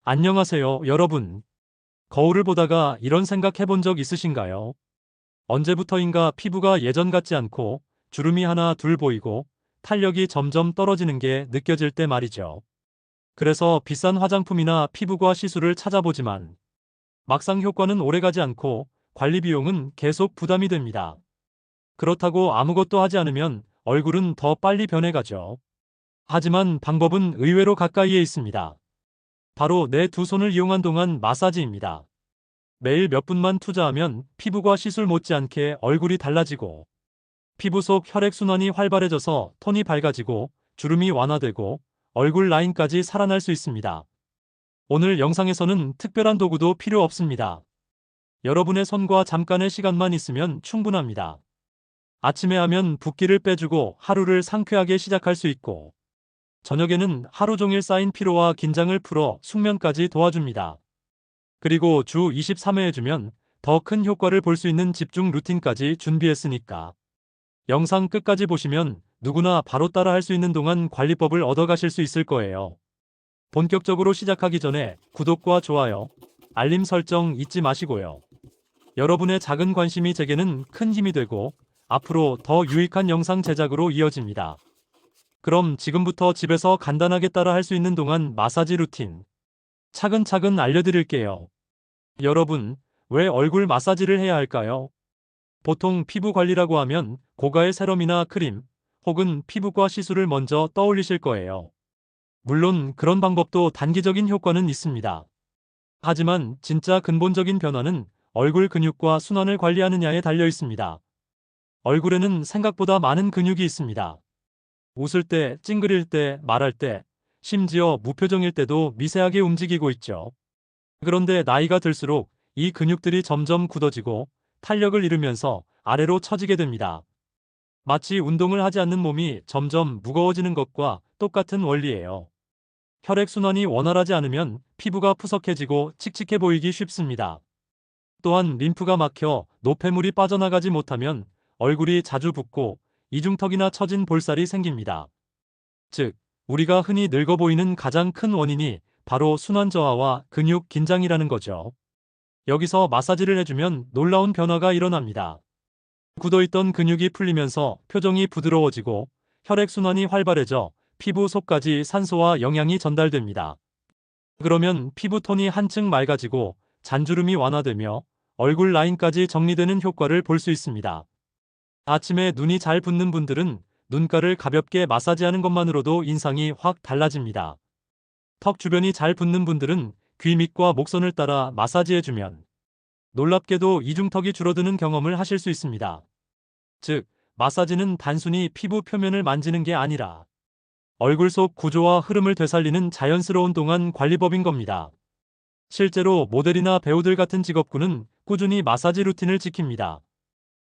안녕하세요, 여러분. 거울을 보다가 이런 생각 해본 적 있으신가요? 언제부터인가 피부가 예전 같지 않고 주름이 하나 둘 보이고 탄력이 점점 떨어지는 게 느껴질 때 말이죠. 그래서 비싼 화장품이나 피부과 시술을 찾아보지만 막상 효과는 오래가지 않고 관리 비용은 계속 부담이 됩니다. 그렇다고 아무것도 하지 않으면 얼굴은 더 빨리 변해가죠. 하지만 방법은 의외로 가까이에 있습니다. 바로 내 두 손을 이용한 동안 마사지입니다. 매일 몇 분만 투자하면 피부과 시술 못지않게 얼굴이 달라지고 피부 속 혈액순환이 활발해져서 톤이 밝아지고 주름이 완화되고 얼굴 라인까지 살아날 수 있습니다. 오늘 영상에서는 특별한 도구도 필요 없습니다. 여러분의 손과 잠깐의 시간만 있으면 충분합니다. 아침에 하면 붓기를 빼주고 하루를 상쾌하게 시작할 수 있고 저녁에는 하루 종일 쌓인 피로와 긴장을 풀어 숙면까지 도와줍니다. 그리고 주 23회 해주면 더 큰 효과를 볼 수 있는 집중 루틴까지 준비했으니까. 영상 끝까지 보시면 누구나 바로 따라 할 수 있는 동안 관리법을 얻어가실 수 있을 거예요. 본격적으로 시작하기 전에 구독과 좋아요, 알림 설정 잊지 마시고요. 여러분의 작은 관심이 제게는 큰 힘이 되고 앞으로 더 유익한 영상 제작으로 이어집니다. 그럼 지금부터 집에서 간단하게 따라 할 수 있는 동안 마사지 루틴 차근차근 알려드릴게요. 여러분, 왜 얼굴 마사지를 해야 할까요? 보통 피부 관리라고 하면 고가의 세럼이나 크림, 혹은 피부과 시술을 먼저 떠올리실 거예요. 물론 그런 방법도 단기적인 효과는 있습니다. 하지만 진짜 근본적인 변화는 얼굴 근육과 순환을 관리하느냐에 달려 있습니다. 얼굴에는 생각보다 많은 근육이 있습니다. 웃을 때, 찡그릴 때, 말할 때, 심지어 무표정일 때도 미세하게 움직이고 있죠. 그런데 나이가 들수록 이 근육들이 점점 굳어지고 탄력을 잃으면서 아래로 처지게 됩니다. 마치 운동을 하지 않는 몸이 점점 무거워지는 것과 똑같은 원리예요. 혈액순환이 원활하지 않으면 피부가 푸석해지고 칙칙해 보이기 쉽습니다. 또한 림프가 막혀 노폐물이 빠져나가지 못하면 얼굴이 자주 붓고 이중턱이나 처진 볼살이 생깁니다. 즉, 우리가 흔히 늙어 보이는 가장 큰 원인이 바로 순환 저하와 근육 긴장이라는 거죠. 여기서 마사지를 해주면 놀라운 변화가 일어납니다. 굳어있던 근육이 풀리면서 표정이 부드러워지고 혈액순환이 활발해져 피부 속까지 산소와 영양이 전달됩니다. 그러면 피부톤이 한층 맑아지고 잔주름이 완화되며 얼굴 라인까지 정리되는 효과를 볼 수 있습니다. 아침에 눈이 잘 붓는 분들은 눈가를 가볍게 마사지하는 것만으로도 인상이 확 달라집니다. 턱 주변이 잘 붓는 분들은 귀 밑과 목선을 따라 마사지해주면 놀랍게도 이중턱이 줄어드는 경험을 하실 수 있습니다. 즉, 마사지는 단순히 피부 표면을 만지는 게 아니라 얼굴 속 구조와 흐름을 되살리는 자연스러운 동안 관리법인 겁니다. 실제로 모델이나 배우들 같은 직업군은 꾸준히 마사지 루틴을 지킵니다.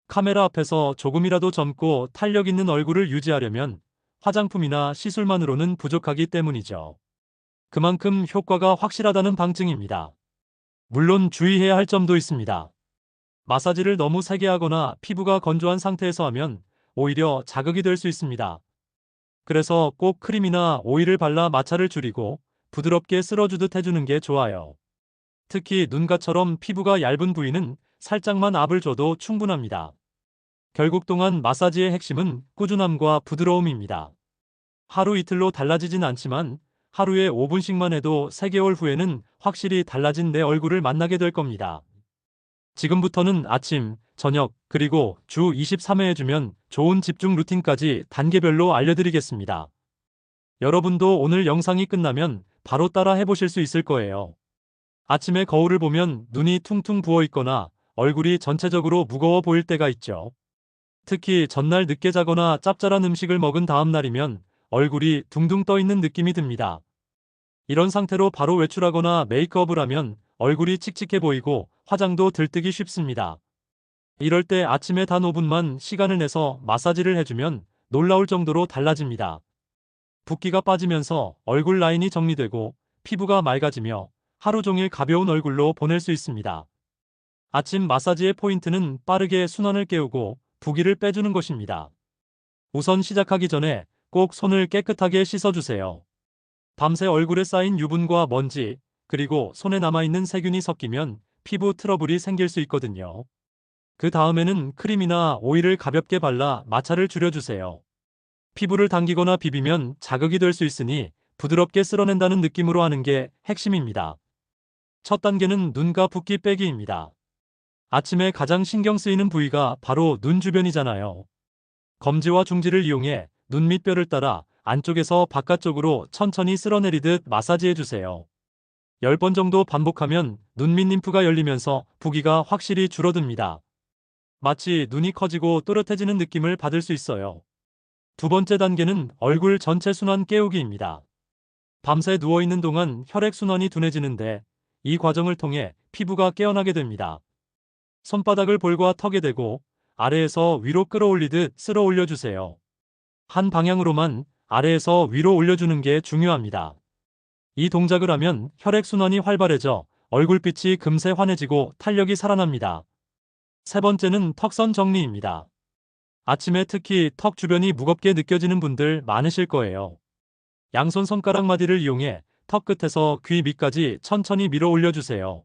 카메라 앞에서 조금이라도 젊고 탄력 있는 얼굴을 유지하려면 화장품이나 시술만으로는 부족하기 때문이죠. 그만큼 효과가 확실하다는 방증입니다. 물론 주의해야 할 점도 있습니다. 마사지를 너무 세게 하거나 피부가 건조한 상태에서 하면 오히려 자극이 될 수 있습니다. 그래서 꼭 크림이나 오일을 발라 마찰을 줄이고 부드럽게 쓸어주듯 해주는 게 좋아요. 특히 눈가처럼 피부가 얇은 부위는 살짝만 압을 줘도 충분합니다. 결국 동안 마사지의 핵심은 꾸준함과 부드러움입니다. 하루 이틀로 달라지진 않지만 하루에 5분씩만 해도 3개월 후에는 확실히 달라진 내 얼굴을 만나게 될 겁니다. 지금부터는 아침, 저녁, 그리고 주 23회 해주면 좋은 집중 루틴까지 단계별로 알려드리겠습니다. 여러분도 오늘 영상이 끝나면 바로 따라 해보실 수 있을 거예요. 아침에 거울을 보면 눈이 퉁퉁 부어 있거나 얼굴이 전체적으로 무거워 보일 때가 있죠. 특히 전날 늦게 자거나 짭짤한 음식을 먹은 다음 날이면 얼굴이 둥둥 떠 있는 느낌이 듭니다. 이런 상태로 바로 외출하거나 메이크업을 하면 얼굴이 칙칙해 보이고 화장도 들뜨기 쉽습니다. 이럴 때 아침에 단 5분만 시간을 내서 마사지를 해주면 놀라울 정도로 달라집니다. 붓기가 빠지면서 얼굴 라인이 정리되고 피부가 맑아지며 하루 종일 가벼운 얼굴로 보낼 수 있습니다. 아침 마사지의 포인트는 빠르게 순환을 깨우고 부기를 빼주는 것입니다. 우선 시작하기 전에 꼭 손을 깨끗하게 씻어주세요. 밤새 얼굴에 쌓인 유분과 먼지, 그리고 손에 남아있는 세균이 섞이면 피부 트러블이 생길 수 있거든요. 그 다음에는 크림이나 오일을 가볍게 발라 마찰을 줄여주세요. 피부를 당기거나 비비면 자극이 될 수 있으니 부드럽게 쓸어낸다는 느낌으로 하는 게 핵심입니다. 첫 단계는 눈가 붓기 빼기입니다. 아침에 가장 신경 쓰이는 부위가 바로 눈 주변이잖아요. 검지와 중지를 이용해 눈 밑뼈를 따라 안쪽에서 바깥쪽으로 천천히 쓸어내리듯 마사지해주세요. 10번 정도 반복하면 눈 밑 림프가 열리면서 부기가 확실히 줄어듭니다. 마치 눈이 커지고 또렷해지는 느낌을 받을 수 있어요. 두 번째 단계는 얼굴 전체 순환 깨우기입니다. 밤새 누워있는 동안 혈액순환이 둔해지는데 이 과정을 통해 피부가 깨어나게 됩니다. 손바닥을 볼과 턱에 대고 아래에서 위로 끌어올리듯 쓸어 올려주세요. 한 방향으로만 아래에서 위로 올려주는 게 중요합니다. 이 동작을 하면 혈액순환이 활발해져 얼굴빛이 금세 환해지고 탄력이 살아납니다. 세 번째는 턱선 정리입니다. 아침에 특히 턱 주변이 무겁게 느껴지는 분들 많으실 거예요. 양손 손가락 마디를 이용해 턱 끝에서 귀 밑까지 천천히 밀어 올려주세요.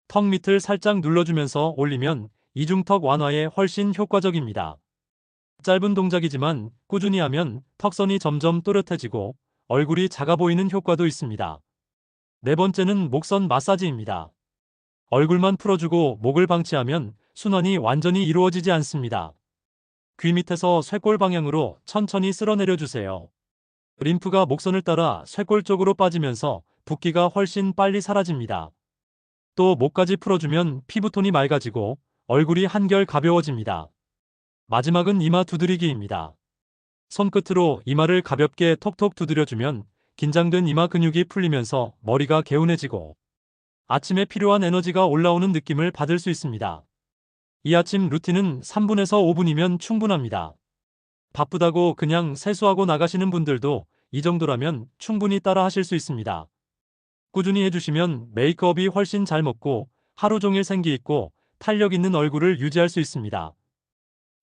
턱 밑을 살짝 눌러주면서 올리면 이중턱 완화에 훨씬 효과적입니다. 짧은 동작이지만 꾸준히 하면 턱선이 점점 또렷해지고 얼굴이 작아 보이는 효과도 있습니다. 네 번째는 목선 마사지입니다. 얼굴만 풀어주고 목을 방치하면 순환이 완전히 이루어지지 않습니다. 귀 밑에서 쇄골 방향으로 천천히 쓸어내려주세요. 림프가 목선을 따라 쇄골 쪽으로 빠지면서 붓기가 훨씬 빨리 사라집니다. 또 목까지 풀어주면 피부톤이 맑아지고 얼굴이 한결 가벼워집니다. 마지막은 이마 두드리기입니다. 손끝으로 이마를 가볍게 톡톡 두드려주면 긴장된 이마 근육이 풀리면서 머리가 개운해지고 아침에 필요한 에너지가 올라오는 느낌을 받을 수 있습니다. 이 아침 루틴은 3분에서 5분이면 충분합니다. 바쁘다고 그냥 세수하고 나가시는 분들도 이 정도라면 충분히 따라 하실 수 있습니다. 꾸준히 해주시면 메이크업이 훨씬 잘 먹고 하루 종일 생기 있고 탄력 있는 얼굴을 유지할 수 있습니다.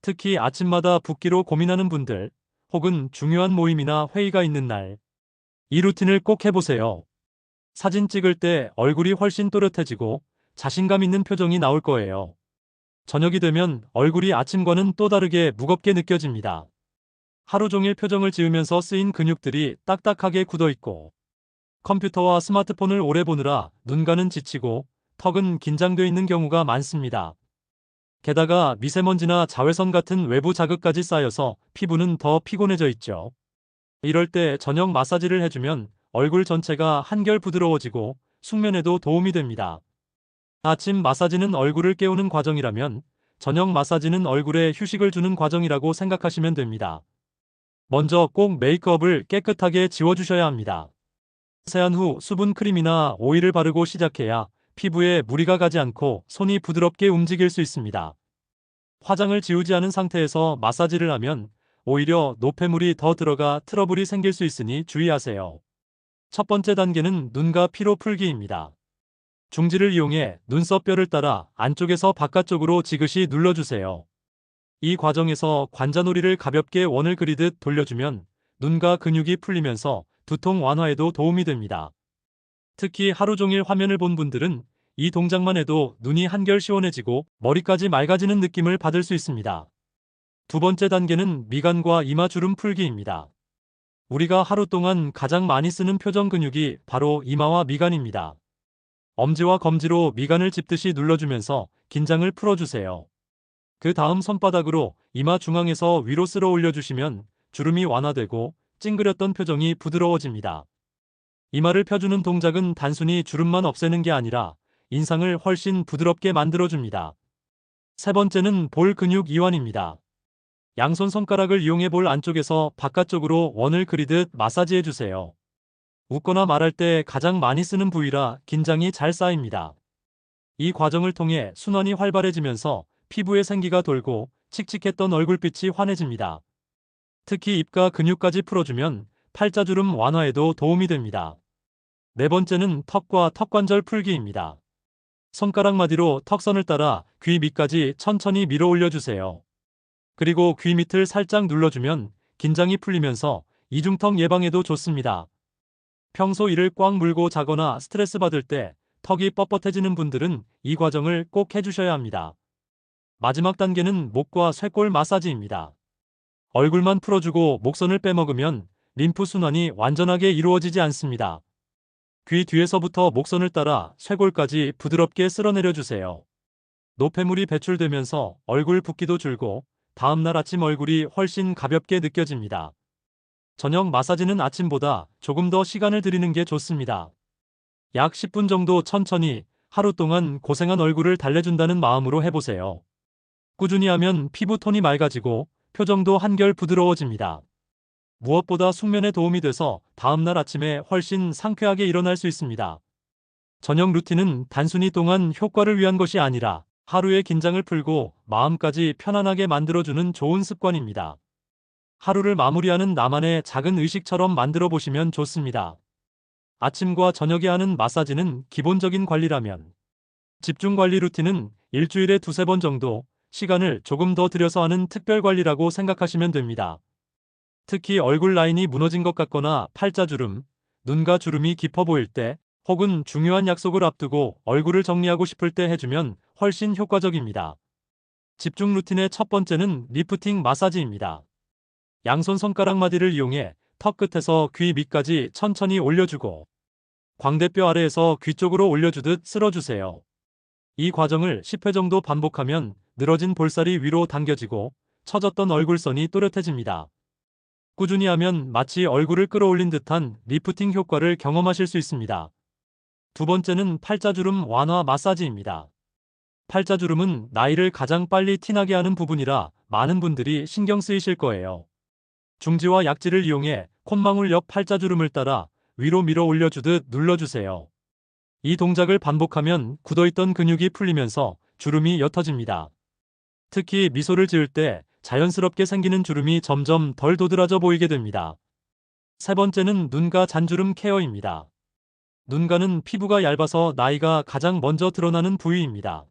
특히 아침마다 붓기로 고민하는 분들, 혹은 중요한 모임이나 회의가 있는 날, 이 루틴을 꼭 해보세요. 사진 찍을 때 얼굴이 훨씬 또렷해지고 자신감 있는 표정이 나올 거예요. 저녁이 되면 얼굴이 아침과는 또 다르게 무겁게 느껴집니다. 하루 종일 표정을 지으면서 쓰인 근육들이 딱딱하게 굳어있고 컴퓨터와 스마트폰을 오래 보느라 눈가는 지치고 턱은 긴장돼 있는 경우가 많습니다. 게다가 미세먼지나 자외선 같은 외부 자극까지 쌓여서 피부는 더 피곤해져 있죠. 이럴 때 저녁 마사지를 해주면 얼굴 전체가 한결 부드러워지고 숙면에도 도움이 됩니다. 아침 마사지는 얼굴을 깨우는 과정이라면 저녁 마사지는 얼굴에 휴식을 주는 과정이라고 생각하시면 됩니다. 먼저 꼭 메이크업을 깨끗하게 지워주셔야 합니다. 세안 후 수분 크림이나 오일을 바르고 시작해야 피부에 무리가 가지 않고 손이 부드럽게 움직일 수 있습니다. 화장을 지우지 않은 상태에서 마사지를 하면 오히려 노폐물이 더 들어가 트러블이 생길 수 있으니 주의하세요. 첫 번째 단계는 눈가 피로 풀기입니다. 중지를 이용해 눈썹뼈를 따라 안쪽에서 바깥쪽으로 지그시 눌러주세요. 이 과정에서 관자놀이를 가볍게 원을 그리듯 돌려주면 눈가 근육이 풀리면서 두통 완화에도 도움이 됩니다. 특히 하루 종일 화면을 본 분들은 이 동작만 해도 눈이 한결 시원해지고 머리까지 맑아지는 느낌을 받을 수 있습니다. 두 번째 단계는 미간과 이마 주름 풀기입니다. 우리가 하루 동안 가장 많이 쓰는 표정 근육이 바로 이마와 미간입니다. 엄지와 검지로 미간을 짚듯이 눌러주면서 긴장을 풀어주세요. 그 다음 손바닥으로 이마 중앙에서 위로 쓸어 올려주시면 주름이 완화되고 찡그렸던 표정이 부드러워집니다. 이마를 펴주는 동작은 단순히 주름만 없애는 게 아니라 인상을 훨씬 부드럽게 만들어줍니다. 세 번째는 볼 근육 이완입니다. 양손 손가락을 이용해 볼 안쪽에서 바깥쪽으로 원을 그리듯 마사지해주세요. 웃거나 말할 때 가장 많이 쓰는 부위라 긴장이 잘 쌓입니다. 이 과정을 통해 순환이 활발해지면서 피부에 생기가 돌고 칙칙했던 얼굴빛이 환해집니다. 특히 입가 근육까지 풀어주면 팔자주름 완화에도 도움이 됩니다. 네 번째는 턱과 턱관절 풀기입니다. 손가락 마디로 턱선을 따라 귀 밑까지 천천히 밀어 올려주세요. 그리고 귀 밑을 살짝 눌러주면 긴장이 풀리면서 이중턱 예방에도 좋습니다. 평소 이를 꽉 물고 자거나 스트레스 받을 때 턱이 뻣뻣해지는 분들은 이 과정을 꼭 해주셔야 합니다. 마지막 단계는 목과 쇄골 마사지입니다. 얼굴만 풀어주고 목선을 빼먹으면 림프 순환이 완전하게 이루어지지 않습니다. 귀 뒤에서부터 목선을 따라 쇄골까지 부드럽게 쓸어내려주세요. 노폐물이 배출되면서 얼굴 붓기도 줄고 다음날 아침 얼굴이 훨씬 가볍게 느껴집니다. 저녁 마사지는 아침보다 조금 더 시간을 들이는 게 좋습니다. 약 10분 정도 천천히 하루 동안 고생한 얼굴을 달래준다는 마음으로 해보세요. 꾸준히 하면 피부 톤이 맑아지고 표정도 한결 부드러워집니다. 무엇보다 숙면에 도움이 돼서 다음날 아침에 훨씬 상쾌하게 일어날 수 있습니다. 저녁 루틴은 단순히 동안 효과를 위한 것이 아니라 하루의 긴장을 풀고 마음까지 편안하게 만들어주는 좋은 습관입니다. 하루를 마무리하는 나만의 작은 의식처럼 만들어 보시면 좋습니다. 아침과 저녁에 하는 마사지는 기본적인 관리라면 집중관리 루틴은 일주일에 두세 번 정도 시간을 조금 더 들여서 하는 특별 관리라고 생각하시면 됩니다. 특히 얼굴 라인이 무너진 것 같거나 팔자주름, 눈가 주름이 깊어 보일 때 혹은 중요한 약속을 앞두고 얼굴을 정리하고 싶을 때 해주면 훨씬 효과적입니다. 집중 루틴의 첫 번째는 리프팅 마사지입니다. 양손 손가락 마디를 이용해 턱 끝에서 귀 밑까지 천천히 올려주고 광대뼈 아래에서 귀 쪽으로 올려주듯 쓸어주세요. 이 과정을 10회 정도 반복하면 늘어진 볼살이 위로 당겨지고 처졌던 얼굴선이 또렷해집니다. 꾸준히 하면 마치 얼굴을 끌어올린 듯한 리프팅 효과를 경험하실 수 있습니다. 두 번째는 팔자주름 완화 마사지입니다. 팔자주름은 나이를 가장 빨리 티나게 하는 부분이라 많은 분들이 신경 쓰이실 거예요. 중지와 약지를 이용해 콧망울 옆 팔자주름을 따라 위로 밀어 올려주듯 눌러주세요. 이 동작을 반복하면 굳어있던 근육이 풀리면서 주름이 옅어집니다. 특히 미소를 지을 때 자연스럽게 생기는 주름이 점점 덜 도드라져 보이게 됩니다. 세 번째는 눈가 잔주름 케어입니다. 눈가는 피부가 얇아서 나이가 가장 먼저 드러나는 부위입니다.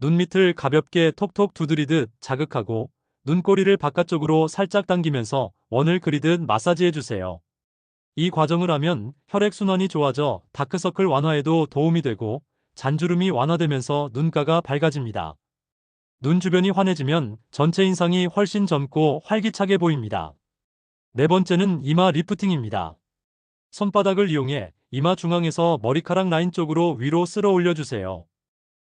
눈 밑을 가볍게 톡톡 두드리듯 자극하고 눈꼬리를 바깥쪽으로 살짝 당기면서 원을 그리듯 마사지해주세요. 이 과정을 하면 혈액순환이 좋아져 다크서클 완화에도 도움이 되고 잔주름이 완화되면서 눈가가 밝아집니다. 눈 주변이 환해지면 전체 인상이 훨씬 젊고 활기차게 보입니다. 네 번째는 이마 리프팅입니다. 손바닥을 이용해 이마 중앙에서 머리카락 라인 쪽으로 위로 쓸어 올려주세요.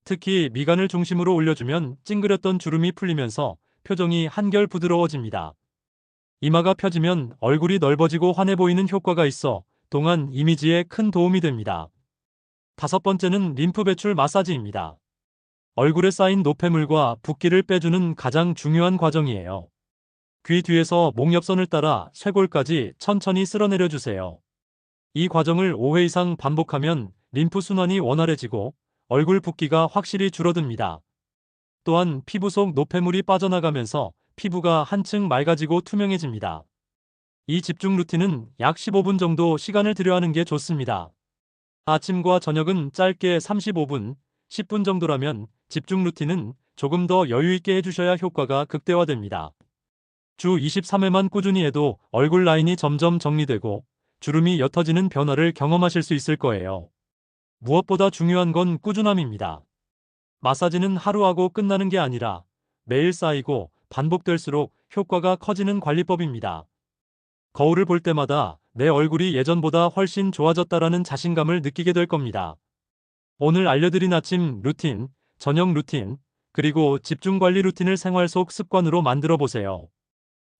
특히 미간을 중심으로 올려주면 찡그렸던 주름이 풀리면서 표정이 한결 부드러워집니다. 이마가 펴지면 얼굴이 넓어지고 환해 보이는 효과가 있어 동안 이미지에 큰 도움이 됩니다. 다섯 번째는 림프 배출 마사지입니다. 얼굴에 쌓인 노폐물과 붓기를 빼주는 가장 중요한 과정이에요. 귀 뒤에서 목 옆선을 따라 쇄골까지 천천히 쓸어내려주세요. 이 과정을 5회 이상 반복하면 림프 순환이 원활해지고 얼굴 붓기가 확실히 줄어듭니다. 또한 피부 속 노폐물이 빠져나가면서 피부가 한층 맑아지고 투명해집니다. 이 집중 루틴은 약 15분 정도 시간을 들여 하는 게 좋습니다. 아침과 저녁은 짧게 35분, 10분 정도라면 집중 루틴은 조금 더 여유 있게 해주셔야 효과가 극대화됩니다. 주 23회만 꾸준히 해도 얼굴 라인이 점점 정리되고 주름이 옅어지는 변화를 경험하실 수 있을 거예요. 무엇보다 중요한 건 꾸준함입니다. 마사지는 하루하고 끝나는 게 아니라 매일 쌓이고 반복될수록 효과가 커지는 관리법입니다. 거울을 볼 때마다 내 얼굴이 예전보다 훨씬 좋아졌다라는 자신감을 느끼게 될 겁니다. 오늘 알려드린 아침 루틴, 저녁 루틴, 그리고 집중관리 루틴을 생활 속 습관으로 만들어 보세요.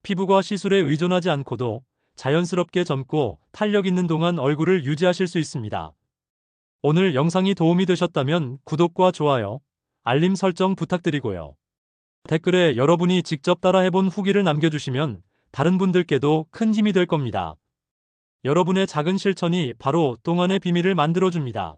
피부가 시술에 의존하지 않고도 자연스럽게 젊고 탄력 있는 동안 얼굴을 유지하실 수 있습니다. 오늘 영상이 도움이 되셨다면 구독과 좋아요, 알림 설정 부탁드리고요. 댓글에 여러분이 직접 따라해본 후기를 남겨주시면 다른 분들께도 큰 힘이 될 겁니다. 여러분의 작은 실천이 바로 동안의 비밀을 만들어줍니다.